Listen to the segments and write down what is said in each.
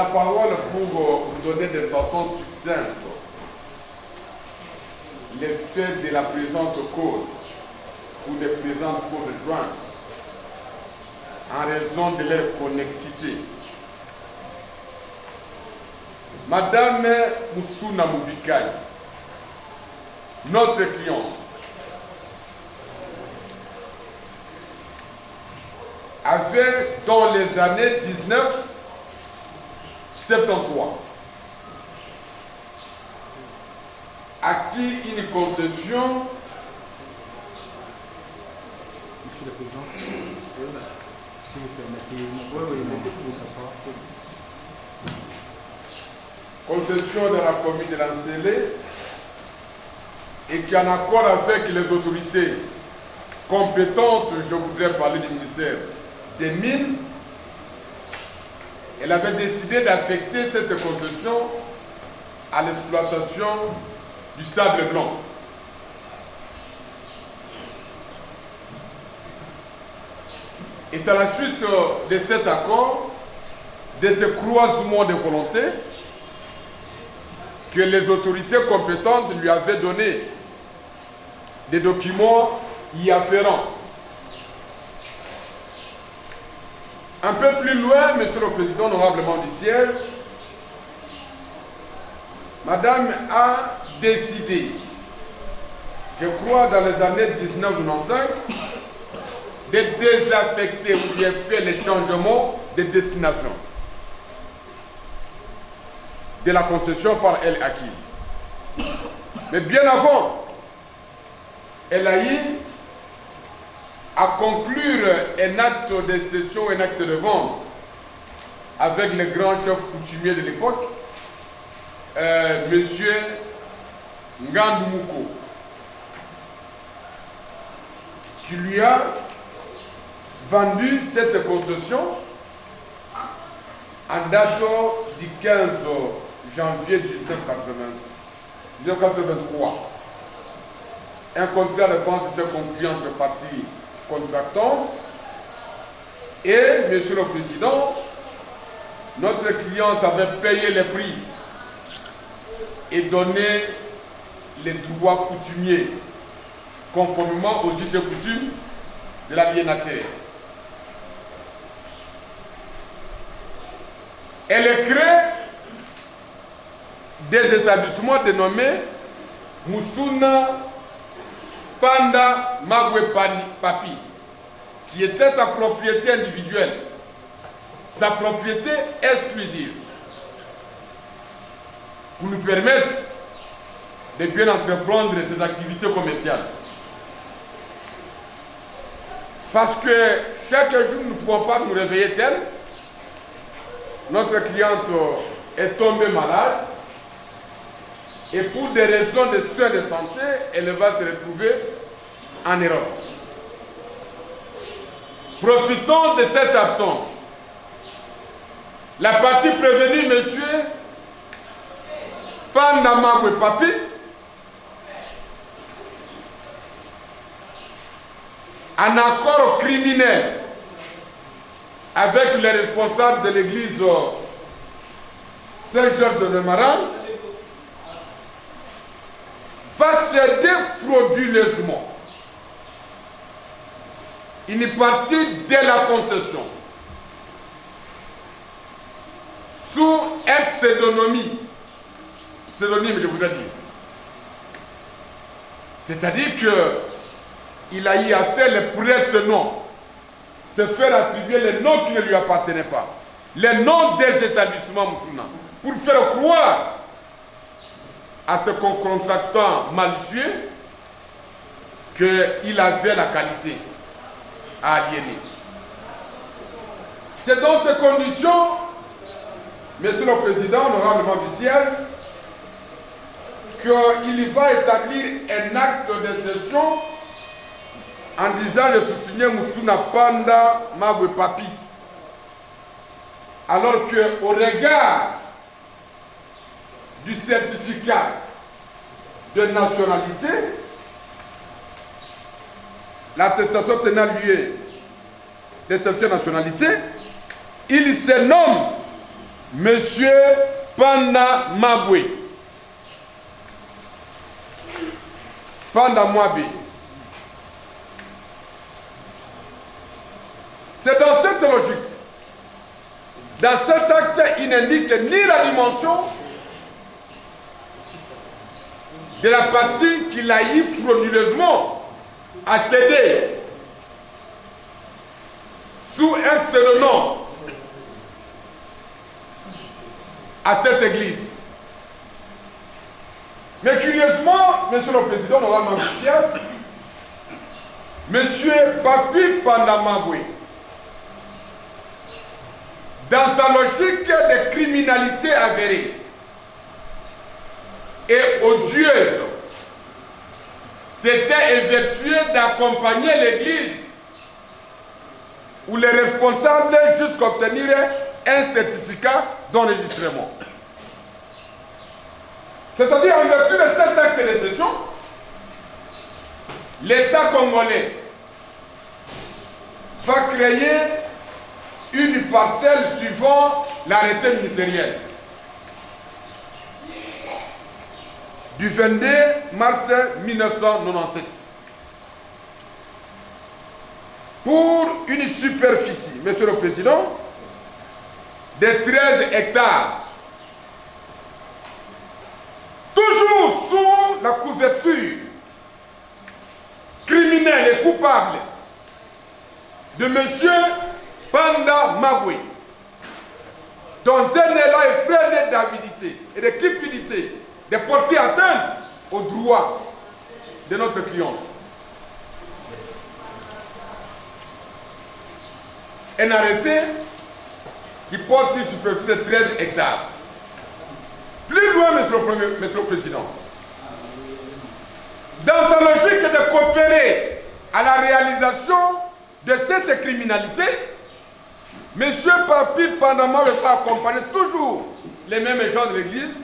parole pour vous donner de façon succincte les faits de la présente cause ou des présentes causes jointes en raison de leur connexité. Madame Moussuna Moubikai, notre cliente, avait dans les années 1973 acquis une concession Monsieur le Président, si vous permettez, concession de la commune de Lancélé et qui en accord avec les autorités compétentes, je voudrais parler du ministère des Mines, elle avait décidé d'affecter cette concession à l'exploitation du sable blanc. Et c'est à la suite de cet accord, de ce croisement de volonté, que les autorités compétentes lui avaient donné des documents y afférents. Un peu plus loin, Monsieur le Président, honorablement du siège, Madame a décidé, je crois dans les années 1995, de désaffecter ou bien faire les changements de destination de la concession par elle acquise. Mais bien avant, elle a eu à conclure un acte de cession, un acte de vente avec le grand chef coutumier de l'époque, Monsieur Ngandouko, qui lui a vendu cette concession en date du 15 janvier 1983. Un contrat de vente était conclu entre parties contractantes et, Monsieur le Président, notre cliente avait payé les prix et donné les droits coutumiers conformément aux us et coutumes de la biennataire. Elle crée des établissements dénommés Moussuna Panda Magwe Papi, qui était sa propriété individuelle, sa propriété exclusive, pour nous permettre de bien entreprendre ses activités commerciales. Parce que chaque jour, nous ne pouvons pas nous réveiller tel. Notre cliente est tombée malade et pour des raisons de soins de santé, elle va se retrouver en Europe. Profitons de cette absence. La partie prévenue, monsieur Pandamagwe Papi, en accord criminel avec les responsables de l'église Saint-Georges de Maran, va céder frauduleusement une partie de la concession sous un pseudonyme, je voudrais dire. C'est-à-dire qu'il a eu à faire les prête-noms, se faire attribuer les noms qui ne lui appartenaient pas, les noms des établissements musulmans, pour faire croire à ce contractant malicieux qu'il avait la qualité à aliéner. C'est dans ces conditions, Monsieur le Président, honorablement du siège, qu'il va établir un acte de cession en disant je suis signé Moussuna Panda Magwe Papi. Alors qu'au regard du certificat de nationalité, l'attestation tenant lieu de certificat de nationalité, il se nomme Monsieur Panda Mabwe. Panda Mabwe. C'est dans cette logique, dans cet acte, il n'indique ni la dimension de la partie qu'il a eu frauduleusement à céder sous un seul nom à cette église. Mais curieusement, Monsieur le Président, normalement officiel, Monsieur Papi Panda Mabwe, dans sa logique de criminalité avérée et odieuse, s'était évertué d'accompagner l'Église ou les responsables jusqu'à obtenir un certificat d'enregistrement. C'est-à-dire, en vertu de cet acte de cession, l'État congolais va créer une parcelle suivant l'arrêté ministériel du 22 mars 1997 pour une superficie, Monsieur le Président, de 13 hectares, toujours sous la couverture criminelle et coupable de Monsieur Panda Mabwe, dans un élan effréné d'avidité et de cupidité, de porter atteinte aux droits de notre client. Un arrêté qui porte une superficie de 13 hectares. Plus loin, Monsieur le Président, dans sa logique de coopérer à la réalisation de cette criminalité, M. Papi Panda Mabwe va accompagner toujours les mêmes gens de l'Église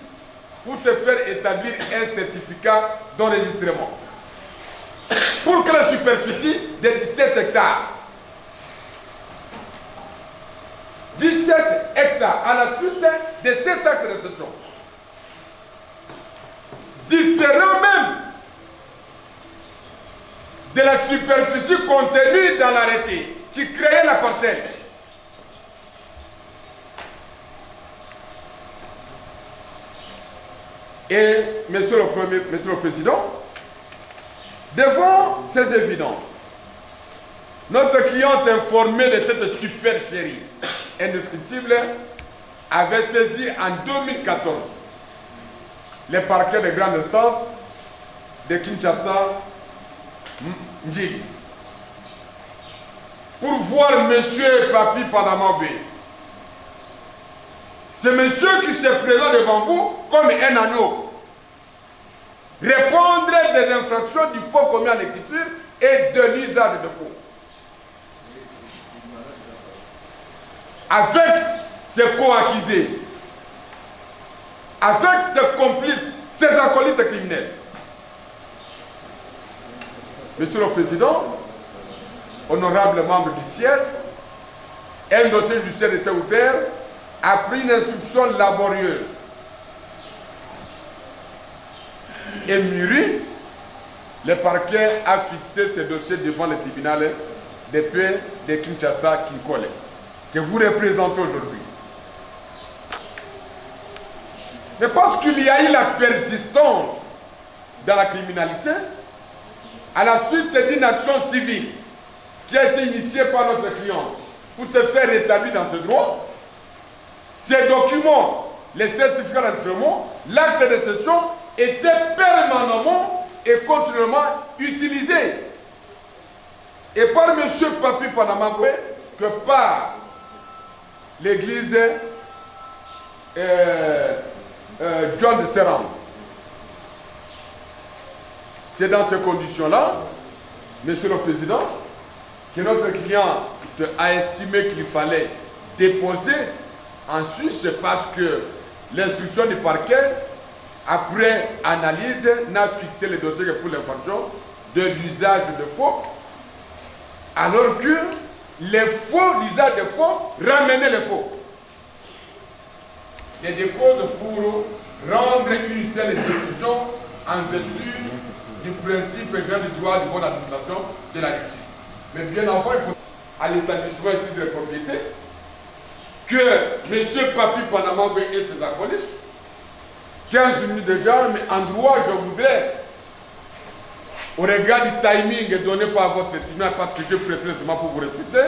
pour se faire établir un certificat d'enregistrement. Pour que la superficie de 17 hectares, 17 hectares à la suite de cet acte de cession, différent même de la superficie contenue dans l'arrêté qui créait la parcelle. Et, Monsieur le Président, devant ces évidences, notre cliente informée de cette supercherie indescriptible avait saisi en 2014 les parquets de grande instance de Kinshasa Njili pour voir M. Papi Panda Mabwe. C'est monsieur qui se présente devant vous comme un agneau. Répondre des infractions du faux commis en écriture et de l'usage de faux. Avec ses co-accusés, avec ses complices, ses acolytes criminels. Monsieur le Président, honorable membre du siège, un dossier judiciaire était ouvert après une instruction laborieuse et mûrie. Le parquet a fixé ce dossier devant le tribunal de paix de Kinshasa Kinkole, que vous représentez aujourd'hui. Mais parce qu'il y a eu la persistance dans la criminalité, à la suite d'une action civile qui a été initiée par notre client pour se faire rétablir dans ce droit, ces documents, les certificats d'enregistrement, l'acte de cession étaient permanemment et continuellement utilisés. Et par M. Papi Panda Mabwe que par l'église John de Serran. C'est dans ces conditions-là, Monsieur le Président, que notre client a estimé qu'il fallait déposer en Suisse parce que l'instruction du parquet, après analyse, n'a fixé le dossier que pour l'infraction de l'usage de faux, alors que les faux, l'usage de faux, ramenait les faux. des causes pour rendre une seule décision en vertu du principe général du droit de bonne administration de la justice. Mais bien avant, il faut à l'établissement et titre de propriété que M. Papi Panama et ses acolytes, 15 minutes déjà, mais en droit, je voudrais, au regard du timing donné par votre tribunal, parce que je prête seulement pour vous respecter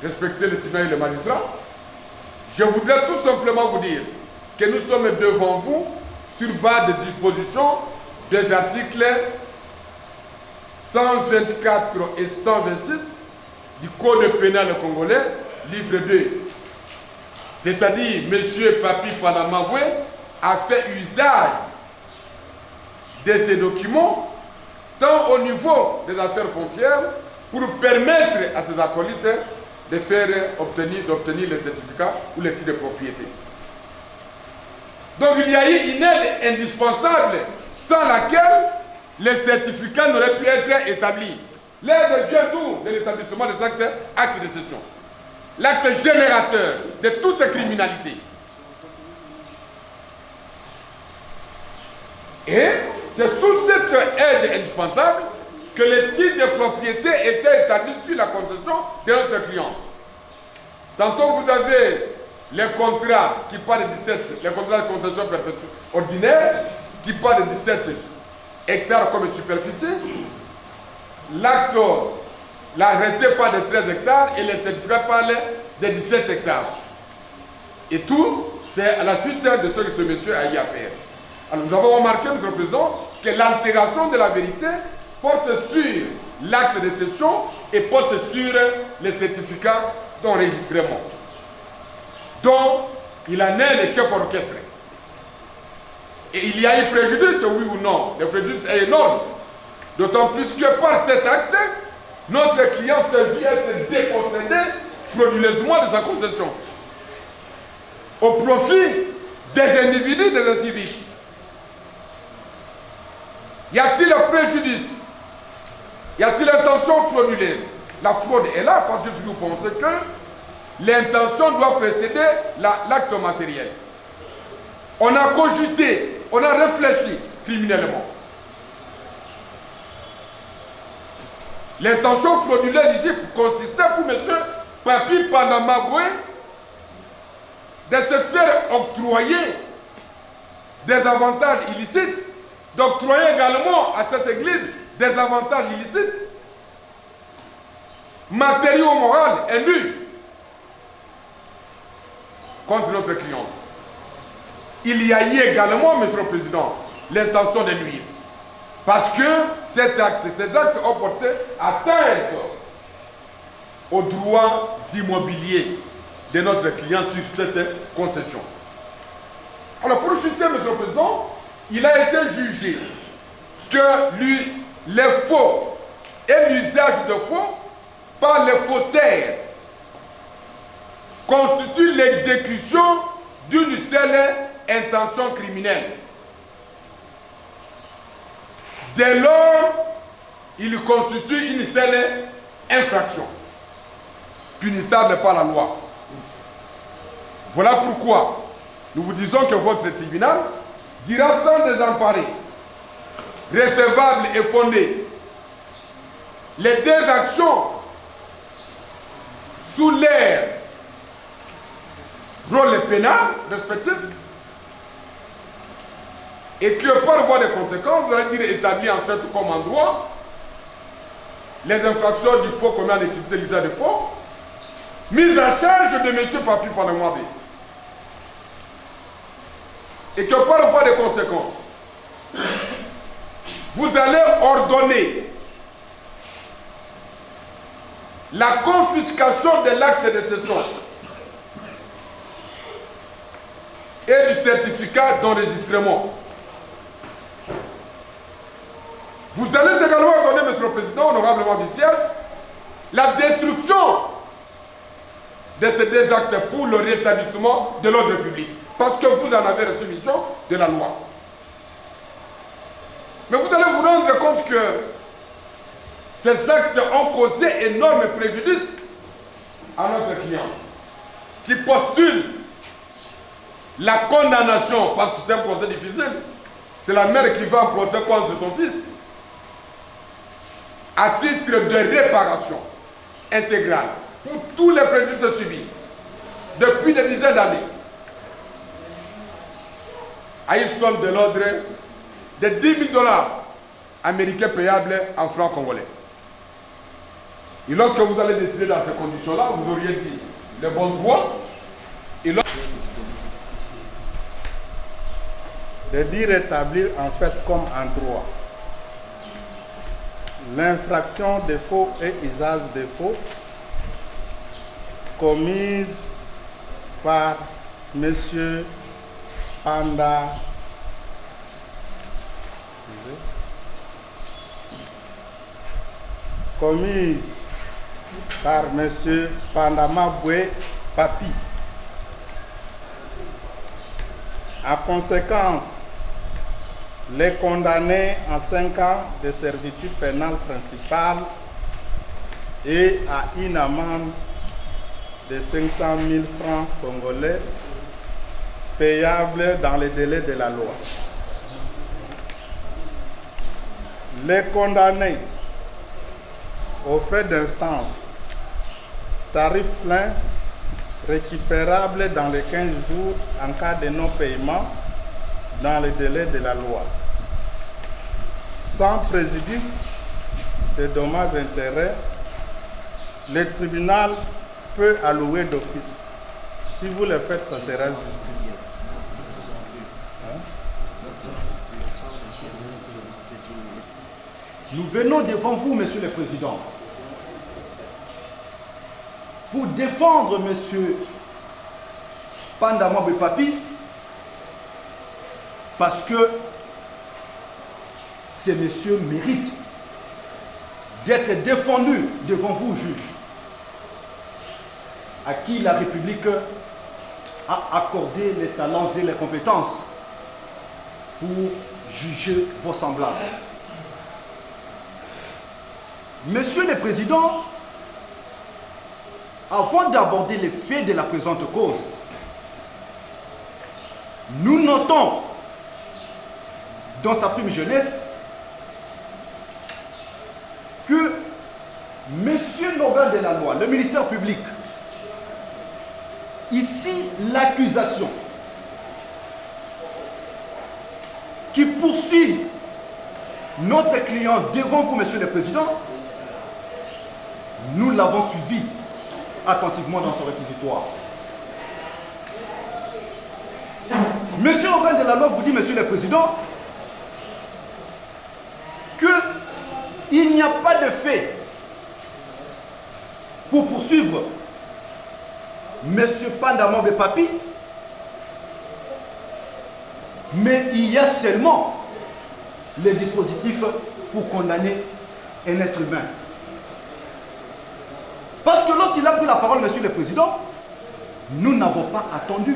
le tribunal et le magistrat, je voudrais tout simplement vous dire que nous sommes devant vous sur base de dispositions des articles 124 et 126 du Code pénal congolais, livre 2. C'est-à-dire, M. Papi Panamawé a fait usage de ces documents, tant au niveau des affaires foncières, pour permettre à ses acolytes de faire d'obtenir les certificats ou les titres de propriété. Donc il y a eu une aide indispensable sans laquelle les certificats n'auraient pu être établis. L'aide vient d'où? De l'établissement des actes de cession. L'acte générateur de toute criminalité. Et c'est sous cette aide indispensable que les titres de propriété étaient établis sur la concession de notre client. Tantôt vous avez les contrats qui parlent de 17, les contrats de concession ordinaire qui parlent de 17 hectares comme superficie. L'acte, l'arrêté parle de 13 hectares et les certificats parlent de 17 hectares. Et tout, c'est à la suite de ce que ce monsieur a eu à faire. Alors nous avons remarqué, Monsieur le Président, que l'altération de la vérité porte sur l'acte de cession et porte sur les certificats d'enregistrement, dont il en est le chef orchestre. Et il y a eu préjudice, oui ou non? Le préjudice est énorme. D'autant plus que par cet acte, notre client s'est vu être dépossédé frauduleusement de sa concession au profit des individus, des inciviques. Y a-t-il un préjudice? Y a-t-il intention frauduleuse? La fraude est là parce que nous pensons que l'intention doit précéder l'acte matériel. On a cogité, on a réfléchi criminellement. L'intention frauduleuse ici consistait pour M. Papi Panamawé de se faire octroyer des avantages illicites, d'octroyer également à cette église des avantages illicites, matériaux moraux et nus contre notre client. Il y a eu également, Monsieur le Président, l'intention de nuire. Parce que ces actes ont porté atteinte aux droits immobiliers de notre client sur cette concession. Alors pour citer, Monsieur le Président, il a été jugé que les faux et l'usage de faux par les faussaires constitue l'exécution d'une seule intention criminelle. Dès lors, il constitue une seule infraction, punissable par la loi. Voilà pourquoi nous vous disons que votre tribunal dira sans désemparer, recevable et fondé, les deux actions sous l'air rôle pénal respectif et que par voie de conséquence, vous allez dire établi en fait comme en droit, les infractions du faux commis en équité de l'usage de faux, mise en charge de M. Papi Panamawé. Et que par voie de conséquence, vous allez ordonner la confiscation de l'acte de cession et du certificat d'enregistrement. Vous allez également ordonner, Monsieur le Président, honorablement du siège, la destruction de ces deux actes pour le rétablissement de l'ordre public. Parce que vous en avez reçu mission de la loi. Mais vous allez vous rendre compte que ces actes ont causé énorme préjudice à notre client, qui postule la condamnation, parce que c'est un procès difficile, c'est la mère qui va en procès contre son fils, à titre de réparation intégrale pour tous les préjudices subis depuis des dizaines d'années, à une somme de l'ordre de 10 000 dollars américains payables en francs congolais. Et lorsque vous allez décider dans ces conditions-là, vous auriez dit les bons droits. Et de d'y rétablir en fait comme en droit l'infraction de faux et usage de faux commise par M. Panda Pandamaboué Papi. En conséquence, les condamnés en 5 ans de servitude pénale principale et à une amende de 500 000 francs congolais payable dans les délais de la loi. Les condamnés aux frais d'instance, tarif plein, récupérable dans les 15 jours en cas de non-paiement dans les délais de la loi, sans préjudice de dommages et intérêts, le tribunal peut allouer d'office. Si vous le faites, ça sera justice. Nous venons devant vous, Monsieur le Président, pour défendre Monsieur Pandamaboué Papi, parce que ce monsieur mérite d'être défendu devant vous, juge, à qui la République a accordé les talents et les compétences pour juger vos semblables. Monsieur le Président, avant d'aborder les faits de la présente cause, nous notons dans sa prime jeunesse que Monsieur l'organe de la loi, le ministère public, ici l'accusation qui poursuit notre client devant vous, Monsieur le Président, nous l'avons suivi attentivement dans son réquisitoire. Monsieur l'organe de la loi vous dit, Monsieur le Président, qu'il n'y a pas de fait pour poursuivre Monsieur Pandamaboué Papi, mais il y a seulement les dispositifs pour condamner un être humain. Parce que lorsqu'il a pris la parole, Monsieur le Président, nous n'avons pas attendu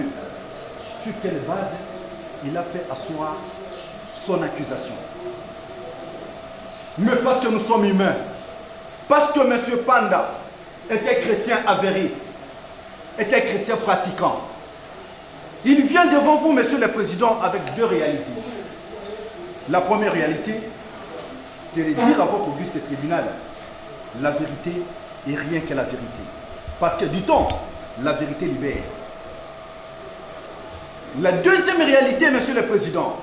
sur quelle base il a fait asseoir son accusation. Mais parce que nous sommes humains, parce que M. Panda était chrétien avéré, était chrétien pratiquant, il vient devant vous, Monsieur le Président, avec deux réalités. La première réalité, c'est de dire à votre auguste tribunal la vérité et rien que la vérité. Parce que, dit-on, la vérité libère. La deuxième réalité, Monsieur le Président,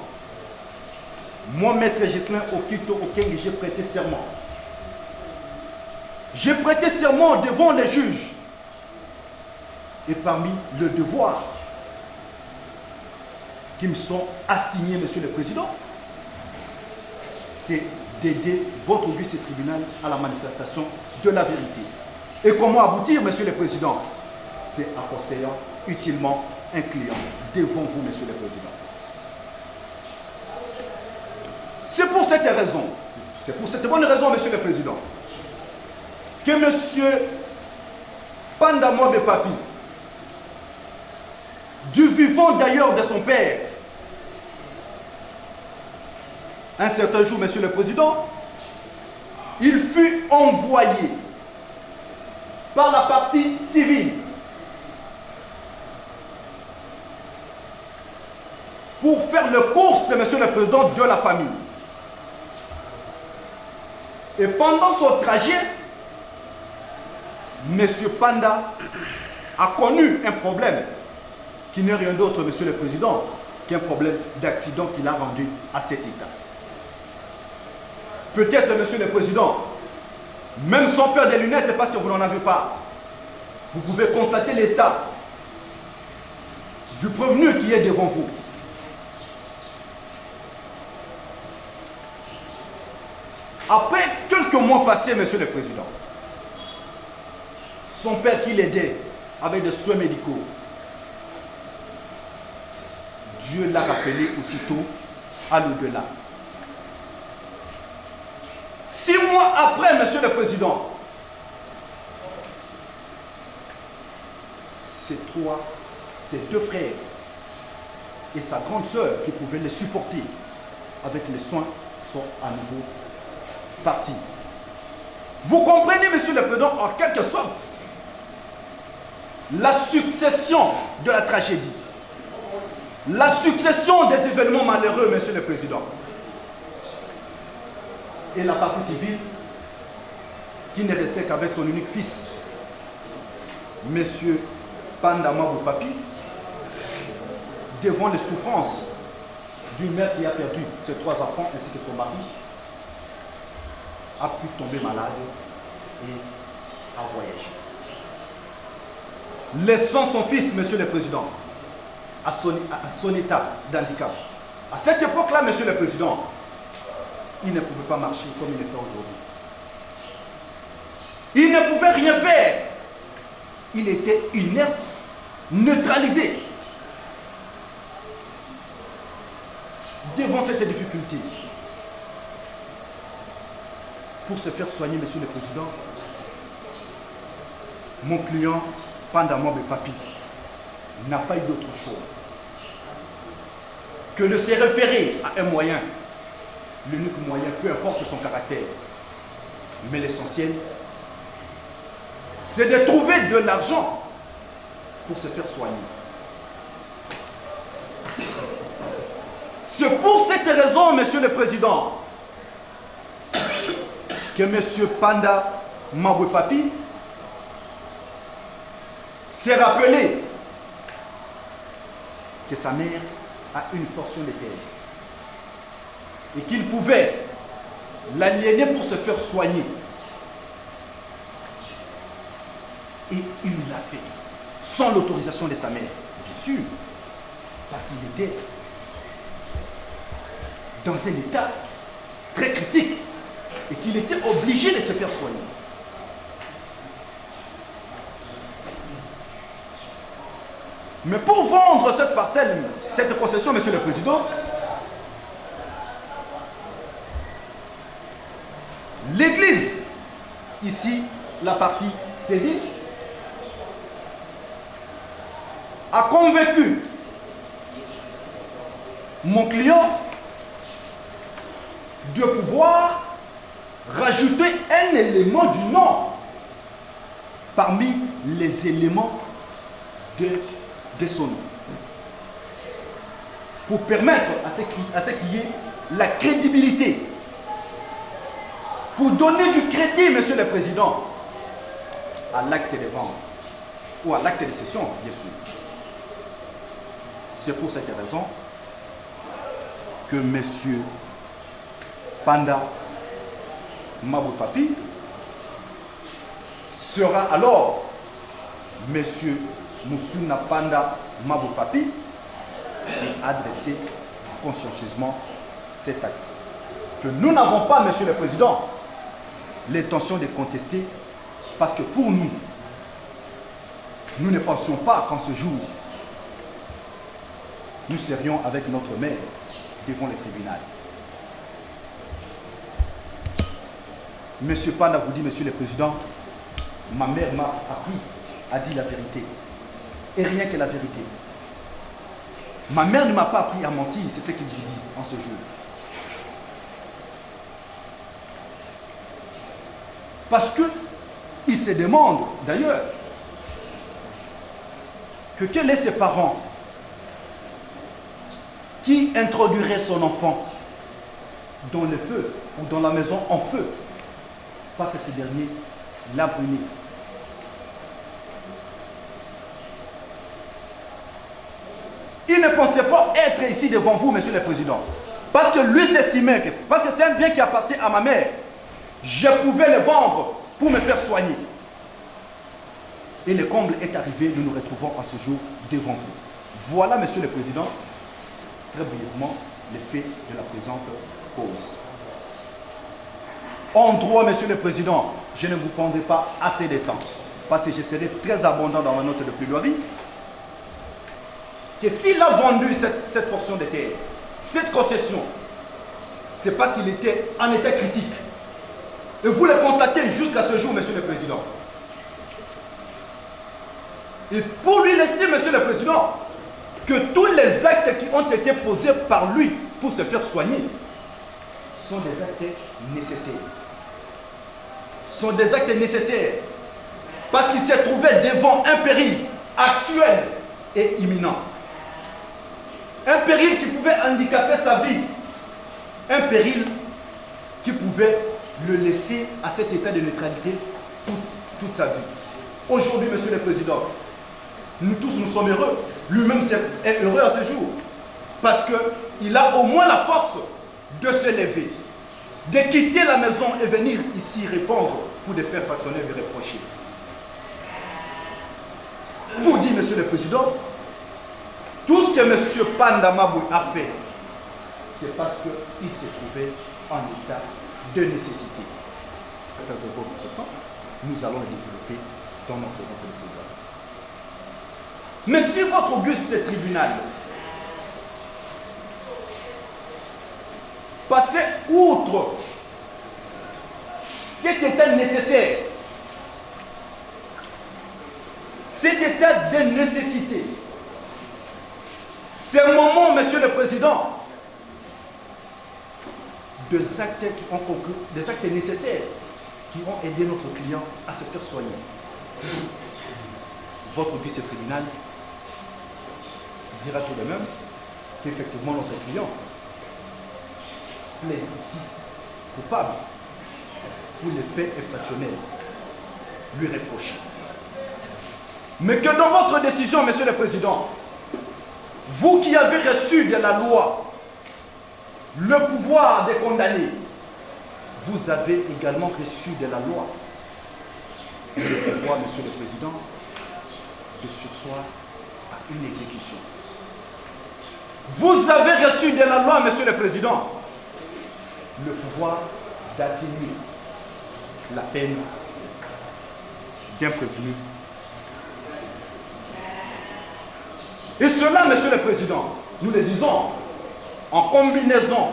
moi, Maître Ghislain Okito Okenge, j'ai prêté serment. J'ai prêté serment devant les juges. Et parmi le devoir qui me sont assignés, Monsieur le Président, c'est d'aider votre auguste tribunal à la manifestation de la vérité. Et comment aboutir, Monsieur le Président? C'est en conseillant utilement un client devant vous, Monsieur le Président. C'est pour cette raison, c'est pour cette bonne raison, Monsieur le Président, que Monsieur Pandamaboué Papi, du vivant d'ailleurs de son père, un certain jour, Monsieur le Président, il fut envoyé par la partie civile pour faire le course, monsieur le président, de la famille. Et pendant son trajet, monsieur Panda a connu un problème qui n'est rien d'autre, monsieur le président, qu'un problème d'accident qui l'a rendu à cet état. Peut-être, monsieur le président, même sans peur des lunettes, parce que vous n'en avez pas, vous pouvez constater l'état du prévenu qui est devant vous. Après quelques mois passés, monsieur le président, son père qui l'aidait avec des soins médicaux, Dieu l'a rappelé aussitôt à l'au-delà. 6 mois après, monsieur le président, ses 2 frères et sa grande sœur qui pouvaient les supporter avec les soins sont à nouveau partis. Vous comprenez, monsieur le président, en quelque sorte, la succession de la tragédie, la succession des événements malheureux, monsieur le président, et la partie civile qui ne restait qu'avec son unique fils, monsieur Panda Mabou Papi, devant les souffrances d'une mère qui a perdu ses 3 enfants ainsi que son mari, a pu tomber malade et a voyagé. Laissant son fils, monsieur le président, à son état d'handicap. À cette époque-là, monsieur le président, il ne pouvait pas marcher comme il le fait aujourd'hui. Il ne pouvait rien faire. Il était inerte, neutralisé. Devant cette difficulté, pour se faire soigner, monsieur le président, mon client, Panda Mabou Papi, n'a pas eu d'autre choix que de se référer à un moyen, l'unique moyen, peu importe son caractère. Mais l'essentiel, c'est de trouver de l'argent pour se faire soigner. C'est pour cette raison, monsieur le président, que monsieur Panda Mabou Papi s'est rappelé que sa mère a une portion de terre et qu'il pouvait l'aliéner pour se faire soigner. Et il l'a fait sans l'autorisation de sa mère, bien sûr, parce qu'il était dans un état très critique et qu'il était obligé de se faire soigner. Mais pour vendre cette parcelle, cette concession, monsieur le président, l'église, ici la partie cédée, a convaincu mon client de pouvoir rajouter un élément du nom parmi les éléments de son nom, pour permettre à ce qu'il y ait la crédibilité, pour donner du crédit, monsieur le président, à l'acte de vente ou à l'acte de cession, bien sûr. C'est pour cette raison que monsieur Panda Mabou Papi sera alors monsieur Moussuna Panda Mabou Papi et adresser consciencieusement cet acte. Que nous n'avons pas, monsieur le président, l'intention de contester, parce que pour nous, nous ne pensions pas qu'en ce jour, nous serions avec notre mère devant le tribunal. Monsieur Panda vous dit, monsieur le président, ma mère m'a appris, a dit la vérité. Et rien que la vérité. Ma mère ne m'a pas appris à mentir, c'est ce qu'il vous dit en ce jour. Parce que il se demande d'ailleurs que quels sont ses parents. qui introduirait son enfant dans le feu ou dans la maison en feu, parce que ce dernier l'a brûlé. Il ne pensait pas être ici devant vous, Monsieur le Président, parce que lui s'estimait que, parce que c'est un bien qui appartient à ma mère, je pouvais le vendre pour me faire soigner. Et le comble est arrivé, nous nous retrouvons à ce jour devant vous. Voilà, Monsieur le Président, très brièvement, les faits de la présente cause. En droit, Monsieur le Président, je ne vous prendrai pas assez de temps, parce que je serai très abondant dans ma note de plaidoirie, que s'il a vendu cette portion de terre, cette concession, c'est parce qu'il était en état critique. Et vous le constatez jusqu'à ce jour, Monsieur le Président. Et pour lui laisser, Monsieur le Président, que tous les actes qui ont été posés par lui pour se faire soigner sont des actes nécessaires. Sont des actes nécessaires. Parce qu'il s'est trouvé devant un péril actuel et imminent. Un péril qui pouvait handicaper sa vie. Un péril qui pouvait le laisser à cet état de neutralité toute sa vie. Aujourd'hui, Monsieur le Président, nous tous, nous sommes heureux. Lui-même est heureux à ce jour. Parce qu'il a au moins la force de se lever, de quitter la maison et venir ici répondre pour des faits fractionnels et reprocher. Pour dire, Monsieur le Président, tout ce que M. Panda Mabouy a fait, c'est parce qu'il se trouvait en état de nécessité. Nous allons le développer dans notre programme. Mais si votre auguste tribunal passait outre cet état nécessaire, cet état de nécessité, ces moments, Monsieur le Président, des actes qui ont conclu, des actes nécessaires qui ont aidé notre client à se faire soigner. Votre auguste tribunal dira tout de même qu'effectivement notre client plaide ici coupable pour les faits infractionnels lui reprochés. Mais que dans votre décision, Monsieur le Président, vous qui avez reçu de la loi le pouvoir de condamner, vous avez également reçu de la loi le pouvoir, Monsieur le Président, de surseoir à une exécution. Vous avez reçu de la loi, Monsieur le Président, le pouvoir d'atténuer la peine d'un prévenu. Et cela, Monsieur le Président, nous le disons en combinaison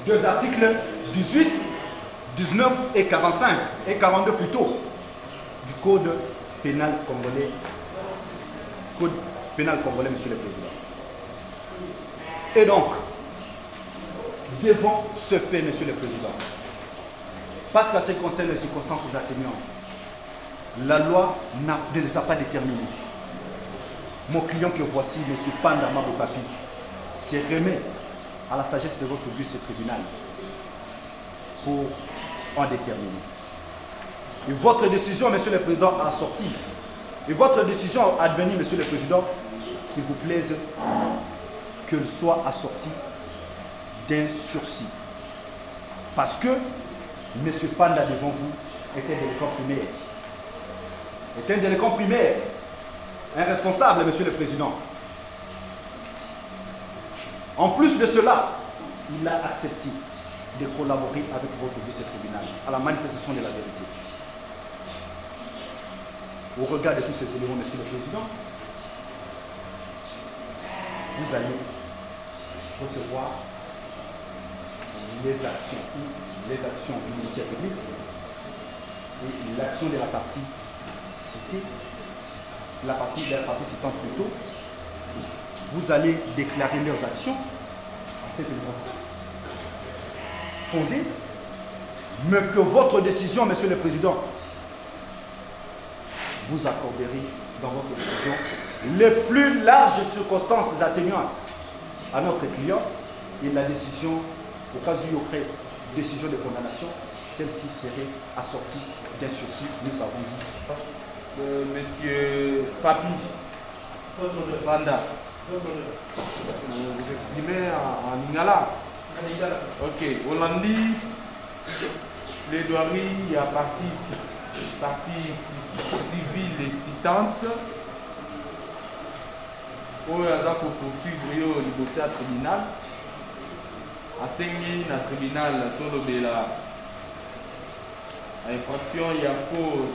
des articles 18, 19 et 45, et 42 plutôt, du Code pénal congolais. Code pénal congolais, Monsieur le Président. Et donc, devant ce fait, Monsieur le Président, parce qu'à ce qui concerne les circonstances atténuantes, la loi ne les a pas déterminées. Mon client que voici, M. Panda Mabouy Papi, se remet à la sagesse de votre auguste tribunal pour en déterminer. Et votre décision, Monsieur le Président, à sortir, et votre décision à advenir, Monsieur le Président, qu'il vous plaise, qu'elle soit assortie d'un sursis. Parce que M. Panda devant vous était délinquant primaire. Est un délinquant primaire, un responsable, Monsieur le Président. En plus de cela, il a accepté de collaborer avec votre vice-tribunal à la manifestation de la vérité. Au regard de tous ces éléments, Monsieur le Président, vous allez recevoir les actions du ministère public et l'action de la partie citée, la partie citante plutôt. Vous allez déclarer leurs actions en cette évidence fondée, mais que votre décision, Monsieur le Président, vous accorderez dans votre décision les plus larges circonstances atténuantes à notre client et la décision, au cas où il y aurait décision de condamnation, celle-ci serait assortie d'un sursis, nous avons dit. Monsieur Papi Panda, vous exprimez en Lingala. Ok, Hollandi, plaidoirie à partie civile et citante. Oyo aza ko poursuivre yo liboso ya tribunal. Asengi na tribunal tolobela infraction ya faux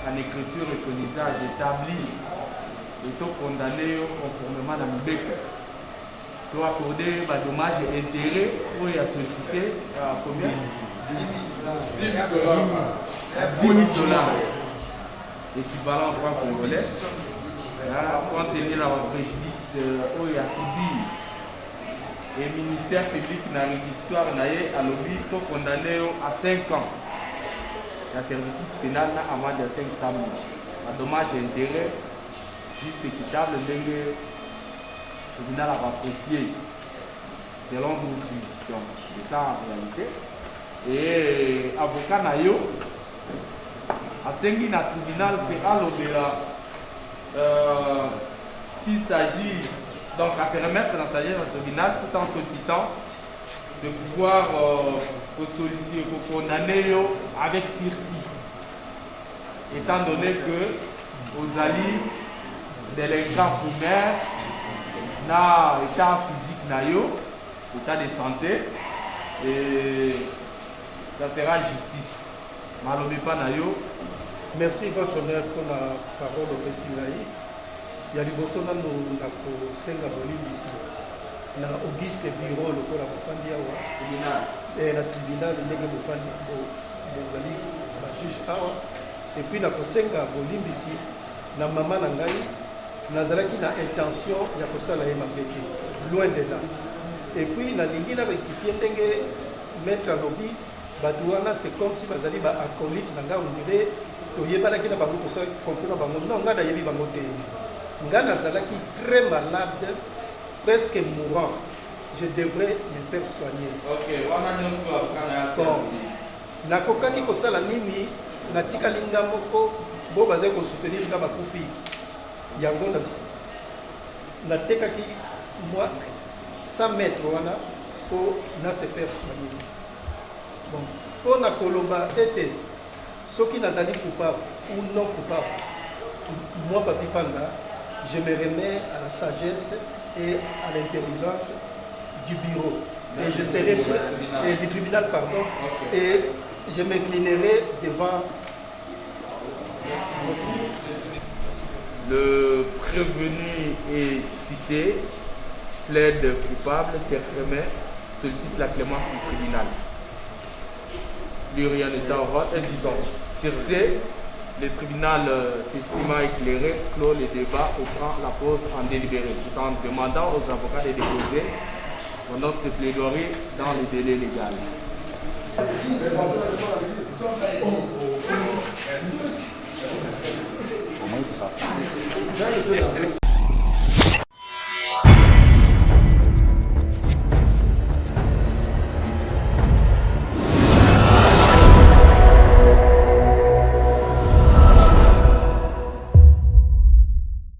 en écriture et son usage établi et to condamné conformément à Mibeko. To accorder ba dommage et intérêt pour la société à combien? 10 $. Équivalent franc congolais. Compte tenu de la préjudice où il y a subi. Et le ministère public dans l'histoire a lobby pour condamner à 5 ans. La servitude pénale à moins de 500 000. Un dommage et intérêt juste équitable, le tribunal a apprécié selon nos institutions. C'est ça en réalité. Et avocat Nayo a sengi na tribunal s'il s'agit donc à se remettre dans sa sagesse au tribunal tout en sollicitant de pouvoir solliciter, condamner avec sursis, étant donné que aux alliés délinquants primaires na état physique nayo, état de santé, et ça sera justice. Malobé pas nayo. Merci votre honneur pour la parole au président. Il y a du bosso dans le Senga Bolivie na Auguste Bureau le la Bofandi awa et la tribunal de Nege Bofandi Bozali la juge awa et puis na Senga Bolivie ici na maman nangai nazalaki na intention ya kosala ye mabeki loin de là et puis na lingi na rectifier ndenge mettre lobby Badouana, c'est comme si bazali ba acolyte nanga on dirait toyebalaki na bango kosala comprendre bango non nga na yebi bango te nga nazalaki très malade presque mourant je devrais me faire soigner. Ok, wana nyonso akana bon nakokaki kosala nini natikali nga moko bo bazali kosoutenir nga bakufi yango natekaki moi 100 mètres wana po na se faire soigner. Bon, pour na koloba était ce qui n'a pas coupable ou non coupable, moi Papi Panda, je me remets à la sagesse et à l'intelligence du bureau. Et je serai et du tribunal, pardon, okay. Et je m'inclinerai devant. Le prévenu est cité, plaide coupable, se remet, sollicite la clémence du tribunal. Lui rien n'est en rôle, et disons, sur ce, le tribunal s'estima éclairé, clôt le débat et prend la pause en délibéré, tout en demandant aux avocats de déposer pendant que plaidoirie dans le délai légal. Au moins, tout ça.